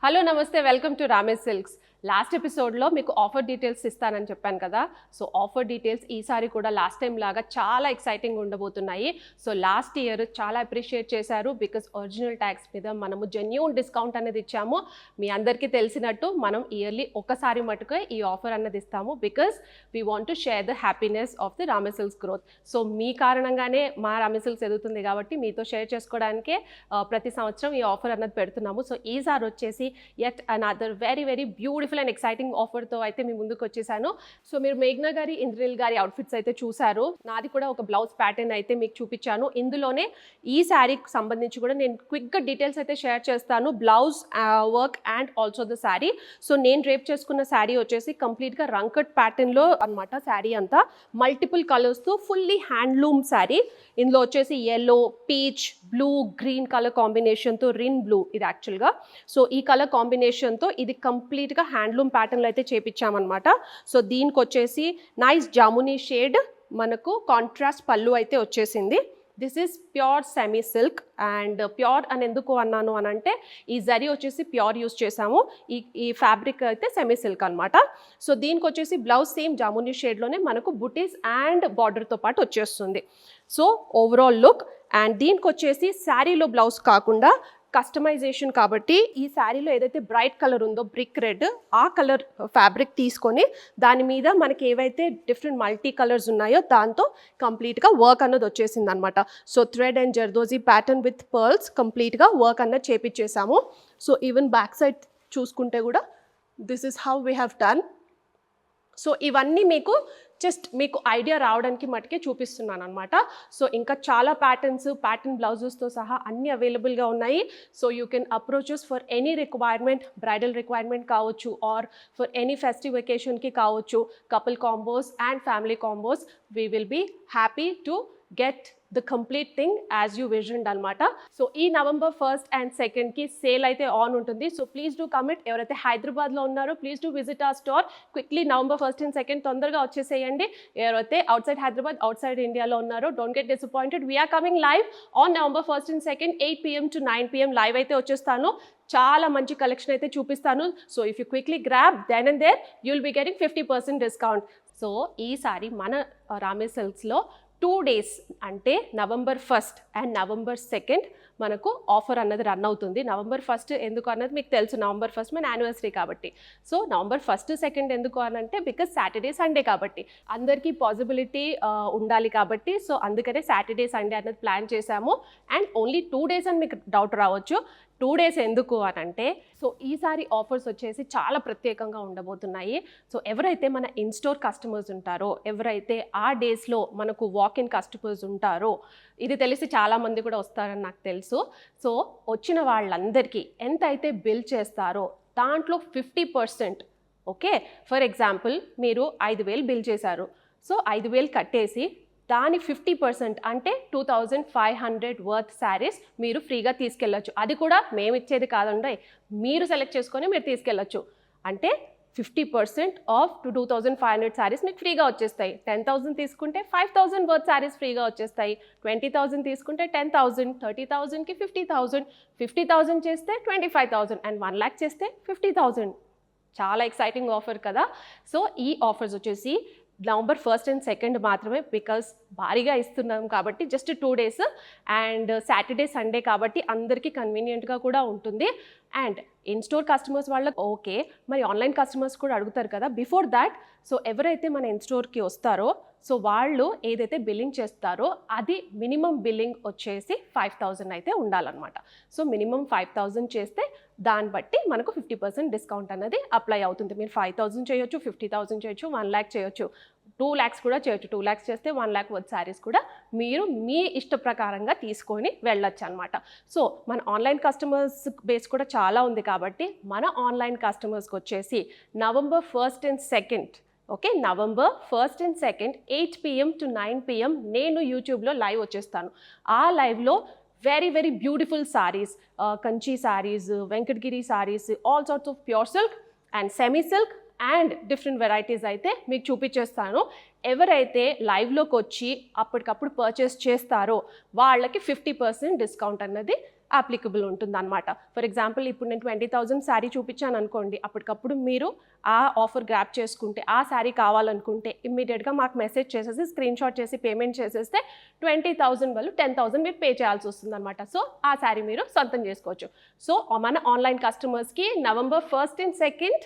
Hello నమస్తే, welcome to Ramesh silks. Last ఎపిసోడ్లో మీకు ఆఫర్ డీటెయిల్స్ ఇస్తానని చెప్పాను కదా. సో ఆఫర్ డీటెయిల్స్ ఈసారి కూడా లాస్ట్ టైం లాగా చాలా ఎక్సైటింగ్ ఉండబోతున్నాయి. సో లాస్ట్ ఇయర్ చాలా అప్రిషియేట్ చేశారు బికాస్ ఒరిజినల్ ట్యాక్స్ మీద మనము జెన్యూన్ డిస్కౌంట్ అనేది ఇచ్చాము. మీ అందరికీ తెలిసినట్టు మనం ఇయర్లీ ఒకసారి మటుకే ఈ ఆఫర్ అన్నది ఇస్తాము because we want to share the happiness of the Ramesh silks growth. So మీ కారణంగానే మా రామేష్ సిల్క్స్ ఎదుగుతుంది కాబట్టి మీతో షేర్ చేసుకోవడానికే ప్రతి సంవత్సరం ఈ ఆఫర్ అన్నది పెడుతున్నాము. సో ఈసారి వచ్చేసి yet another very beautiful and exciting offer తో అయితే మీ ముందుకు వచ్చేసాను. సో మీరు మేఘ్నా గారి, ఇంద్రనీల్ గారి అవుట్ఫిట్స్ అయితే చూసారు. నాది కూడా ఒక బ్లౌజ్ ప్యాటర్న్ అయితే మీకు చూపించాను. ఇందులోనే ఈ శారీకి సంబంధించి కూడా నేను క్విక్గా డీటెయిల్స్ అయితే షేర్ చేస్తాను, blouse work and also the sari. So నేను రేప్ చేసుకున్న శారీ వచ్చేసి కంప్లీట్గా రంకట్ ప్యాటర్న్లో అనమాట. శారీ అంతా మల్టిపుల్ కలర్స్తో ఫుల్లీ హ్యాండ్లూమ్ శారీ. ఇందులో వచ్చేసి yellow, peach, blue, green colour కాంబినేషన్తో, రిన్ బ్లూ ఇది యాక్చువల్గా. సో ఈ కలర్ కాంబినేషన్తో ఇది కంప్లీట్గా హ్యాండ్లూమ్ ప్యాటర్న్లో అయితే చేపించామన్నమాట. సో దీనికి వచ్చేసి నైస్ జామునీ షేడ్ మనకు కాంట్రాస్ట్ పళ్ళు అయితే వచ్చేసింది. This is pure semi silk. And pure అని ఎందుకు అన్నాను అని అంటే ఈ జరీ వచ్చేసి ప్యూర్ యూస్ చేసాము, ఈ ఫ్యాబ్రిక్ అయితే సెమీ సిల్క్ అనమాట. సో దీనికి వచ్చేసి బ్లౌజ్ సేమ్ జామునీ షేడ్లోనే మనకు బుటీస్ అండ్ బార్డర్తో పాటు వచ్చేస్తుంది. So overall look. అండ్ దీనికి వచ్చేసి శారీలో బ్లౌజ్ కాకుండా కస్టమైజేషన్ కాబట్టి ఈ శారీలో ఏదైతే బ్రైట్ కలర్ ఉందో బ్రిక్ రెడ్, ఆ కలర్ ఫ్యాబ్రిక్ తీసుకొని దాని మీద మనకి ఏవైతే డిఫరెంట్ మల్టీ కలర్స్ ఉన్నాయో దాంతో కంప్లీట్గా వర్క్ అన్నది వచ్చేసింది అనమాట. So thread and zardozi pattern with pearls కంప్లీట్గా వర్క్ అన్నది చేపించేసాము. సో ఈవెన్ బ్యాక్ సైడ్ చూసుకుంటే కూడా this is how we have done. So ఇవన్నీ మీకు ఐడియా రావడానికి మటుకే చూపిస్తున్నాను అనమాట. సో ఇంకా చాలా ప్యాటర్న్ బ్లౌజెస్తో సహా అన్నీ అవైలబుల్గా ఉన్నాయి. So you can approaches for any requirement, bridal requirement కావచ్చు ఆర్ ఫర్ ఎనీ ఫెస్టివ్ వెకేషన్కి కావచ్చు, couple combos and family combos. We will be happy to get the complete thing as you visioned అనమాట. So ఈ November 1st and 2ndకి sale అయితే on ఉంటుంది. So please do commit. ఎవరైతే హైదరాబాద్లో ఉన్నారో please do visit our store quickly. November 1st and 2nd తొందరగా వచ్చేసేయండి. ఎవరైతే out side Hyderabad, outside ఇండియాలో ఉన్నారో don't get disappointed. We are coming live on November 1st and 2nd 8 PM to 9 PM live అయితే వచ్చేస్తాను. చాలా మంచి కలెక్షన్ అయితే చూపిస్తాను. So if you quickly grab then and there you will be getting 50% discount. So ఈసారి మన రామేష్ సిల్క్స్లో 2 days అంటే November 1st and November 2nd మనకు ఆఫర్ అన్నది రన్ అవుతుంది. November 1st ఎందుకు అన్నది మీకు తెలుసు, November 1st మన యానివర్సరీ కాబట్టి. సో November 1st, 2nd ఎందుకు అని అంటే బికాస్ సాటర్డే సండే కాబట్టి అందరికీ పాసిబిలిటీ ఉండాలి కాబట్టి. సో అందుకనే సాటర్డే సండే అన్నది ప్లాన్ చేశాము. అండ్ ఓన్లీ 2 days అని మీకు డౌట్ రావచ్చు. 2 days ఎందుకు అని అంటే సో ఈసారి ఆఫర్స్ వచ్చేసి చాలా ప్రత్యేకంగా ఉండబోతున్నాయి. సో ఎవరైతే మన ఇన్స్టోర్ కస్టమర్స్ ఉంటారో, ఎవరైతే ఆ డేస్లో మనకు వాక్-ఇన్ కస్టమర్స్ ఉంటారో, ఇది తెలిసి చాలామంది కూడా వస్తారని నాకు తెలుసు. సో వచ్చిన వాళ్ళందరికీ ఎంత అయితే బిల్ చేస్తారో దాంట్లో 50%, ఓకే, ఫర్ ఎగ్జాంపుల్ మీరు 5,000 బిల్ చేశారు. సో 5,000 కట్టేసి దాని 50% అంటే 2,500 వర్త్ శారీస్ మీరు ఫ్రీగా తీసుకెళ్ళచ్చు. అది కూడా మేము ఇచ్చేది కాదండి, మీరు సెలెక్ట్ చేసుకొని మీరు తీసుకెళ్ళచ్చు. అంటే 50% ఆఫ్ 2,500 శారీస్ మీకు ఫ్రీగా వచ్చేస్తాయి. 10,000 తీసుకుంటే 5,000 వర్త్ శారీస్ ఫ్రీగా వచ్చేస్తాయి. 20,000 తీసుకుంటే 10,000, 30,000కి 50,000, 50,000 చేస్తే 25,000 అండ్ 1 lakh చేస్తే 50,000. చాలా ఎక్సైటింగ్ ఆఫర్ కదా. సో ఈ ఆఫర్స్ వచ్చేసి November 1st and 2nd మాత్రమే బికాస్ భారీగా ఇస్తున్నాం కాబట్టి just 2 days. And Saturday Sunday కాబట్టి అందరికీ కన్వీనియంట్గా కూడా ఉంటుంది. అండ్ ఇన్స్టోర్ కస్టమర్స్ వాళ్ళకి ఓకే, మరి ఆన్లైన్ కస్టమర్స్ కూడా అడుగుతారు కదా. బిఫోర్ దాట్ సో ఎవరైతే మన ఇన్స్టోర్కి వస్తారో సో వాళ్ళు ఏదైతే బిల్లింగ్ చేస్తారో అది మినిమం బిల్లింగ్ వచ్చేసి 5,000 అయితే ఉండాలన్నమాట. సో మినిమం 5,000 చేస్తే దాన్ని బట్టి మనకు 50% డిస్కౌంట్ అనేది అప్లై అవుతుంది. మీరు 5,000 చేయొచ్చు, 50,000 చేయొచ్చు, 1 lakh చేయొచ్చు, 2 lakhs కూడా చేయొచ్చు. 2 lakhs చేస్తే 1 lakh వర్త్ శారీస్ కూడా మీరు మీ ఇష్ట ప్రకారంగా తీసుకొని వెళ్ళొచ్చు అనమాట. సో మన ఆన్లైన్ కస్టమర్స్ బేస్ కూడా చాలా ఉంది కాబట్టి మన ఆన్లైన్ కస్టమర్స్కి వచ్చేసి November 1st and 2nd, okay, November 1st and 2nd 8 PM to 9 PM నేను యూట్యూబ్లో లైవ్ వచ్చేస్తాను. ఆ లైవ్లో very beautiful saris, Kanchi saris, Venkatagiri saris, all sorts of pure silk and semi silk and different varieties అయితే మీకు చూపించేస్తాను. ఎవరైతే లైవ్లోకి వచ్చి అప్పటికప్పుడు పర్చేస్ చేస్తారో వాళ్ళకి 50% డిస్కౌంట్ అన్నది అప్లికబుల్ ఉంటుంది అనమాట. ఫర్ ఎగ్జాంపుల్ ఇప్పుడు నేను 20,000 శారీ చూపించాను అనుకోండి, అప్పటికప్పుడు మీరు ఆ ఆఫర్ గ్రాప్ చేసుకుంటే, ఆ శారీ కావాలనుకుంటే ఇమ్మీడియట్గా మాకు మెసేజ్ చేసేసి స్క్రీన్ షాట్ చేసి పేమెంట్ చేసేస్తే 20,000 వాళ్ళు 10,000 మీరు పే చేయాల్సి వస్తుంది అనమాట. సో ఆ శారీ మీరు సొంతం చేసుకోవచ్చు. సో మన ఆన్లైన్ కస్టమర్స్కి November 1st and 2nd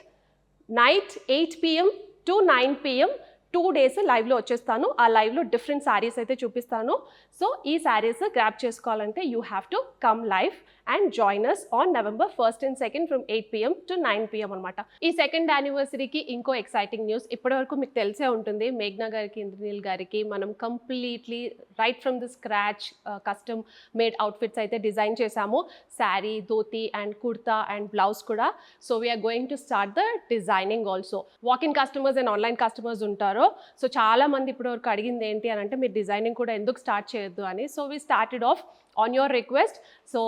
night 8 PM to 9 PM 2 days లైవ్లో వచ్చేస్తాను. ఆ లైవ్లో డిఫరెంట్ శారీస్ అయితే చూపిస్తాను. సో ఈ శారీస్ గ్రాప్ చేసుకోవాలంటే you have to come live and join us on November 1st and 2nd from 8 PM to 9 PM అనమాట. ఈ సెకండ్ యానివర్సరీకి ఇంకో ఎక్సైటింగ్ న్యూస్. ఇప్పటివరకు మీకు తెలిసే ఉంటుంది, మేఘ్నా గారికి, ఇంద్రనీల్ గారికి మనం completely right from the scratch custom made outfits అయితే డిజైన్ చేశాము. Sari, dhoti and kurta and blouse కూడా. So we are going to start the designing also. Walk in customers and online customers ఉంటారో, సో చాలా మంది ఇప్పటివరకు అడిగింది ఏంటి అని అంటే మీరు డిజైనింగ్ కూడా ఎందుకు స్టార్ట్ చేయొద్దు అని. So we started off on your request. So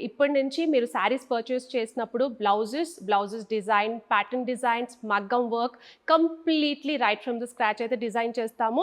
ఇప్పటి నుంచి మీరు శారీస్ పర్చేస్ చేసినప్పుడు బ్లౌజెస్ డిజైన్, ప్యాటర్న్ డిజైన్స్, మగ్గం work completely right from the scratch అయితే డిజైన్ చేస్తాము.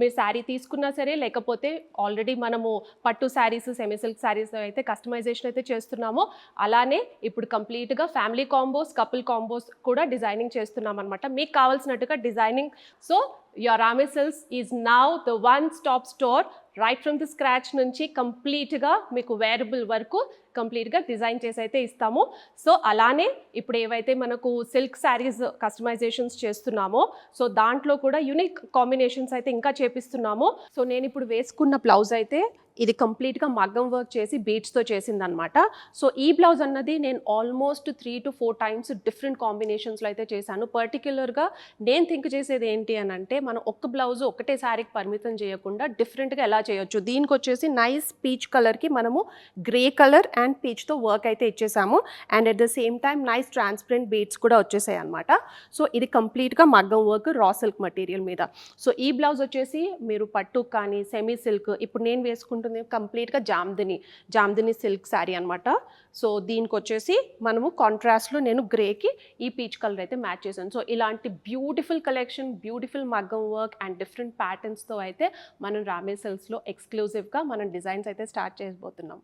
మీరు శారీ తీసుకున్నా సరే, లేకపోతే ఆల్రెడీ మనము పట్టు శారీస్, సెమీ సిల్క్ శారీస్ అయితే కస్టమైజేషన్ అయితే చేస్తున్నాము. అలానే ఇప్పుడు కంప్లీట్గా ఫ్యామిలీ కాంబోస్, కపుల్ కాంబోస్ కూడా డిజైనింగ్ చేస్తున్నాం అనమాట. మీకు కావాల్సినట్టుగా designing. So your Rame Silks is now the one-stop store. Right from the scratch నుంచి కంప్లీట్గా మీకు వేరబుల్ వరకు కంప్లీట్గా డిజైన్ చేసి అయితే ఇస్తాము. సో అలానే ఇప్పుడు ఏవైతే మనకు సిల్క్ శారీస్ కస్టమైజేషన్స్ చేస్తున్నామో, సో దాంట్లో కూడా యూనిక్ కాంబినేషన్స్ అయితే ఇంకా చేపిస్తున్నాము. సో నేను ఇప్పుడు వేసుకున్న బ్లౌజ్ అయితే ఇది కంప్లీట్గా మగ్గం వర్క్ చేసి బీడ్స్తో చేసిందనమాట. సో ఈ బ్లౌజ్ అన్నది నేను ఆల్మోస్ట్ 3 to 4 times డిఫరెంట్ కాంబినేషన్స్లో అయితే చేశాను. పర్టిక్యులర్గా నేను థింక్ చేసేది ఏంటి అని అంటే, మనం ఒక్క బ్లౌజ్ ఒకటే శారీకి పరిమితం చేయకుండా డిఫరెంట్గా ఎలా చేయొచ్చు. దీనికి వచ్చేసి నైస్ పీచ్ కలర్కి మనము గ్రే కలర్ అండ్ పీచ్తో వర్క్ అయితే ఇచ్చేసాము. And at the same time nice transparent beads కూడా వచ్చేసాయి అనమాట. సో ఇది కంప్లీట్గా మగ్గం వర్క్ రా సిల్క్ మెటీరియల్ మీద. సో ఈ బ్లౌజ్ వచ్చేసి మీరు పట్టు కానీ సెమీ సిల్క్, ఇప్పుడు నేను వేసుకుంటుంది కంప్లీట్గా జామ్దిని సిల్క్ శారీ అనమాట. సో దీనికి వచ్చేసి మనము కాంట్రాస్ట్లో నేను గ్రేకి ఈ పీచ్ కలర్ అయితే మ్యాచ్ చేశాను. సో ఇలాంటి బ్యూటిఫుల్ కలెక్షన్, బ్యూటిఫుల్ మగ్గం వర్క్ అండ్ డిఫరెంట్ ప్యాటర్న్స్తో అయితే మనం రామే సిల్క్స్లో ఎక్స్క్లూజివ్గా మనం డిజైన్స్ అయితే స్టార్ట్ చేయబోతున్నాం.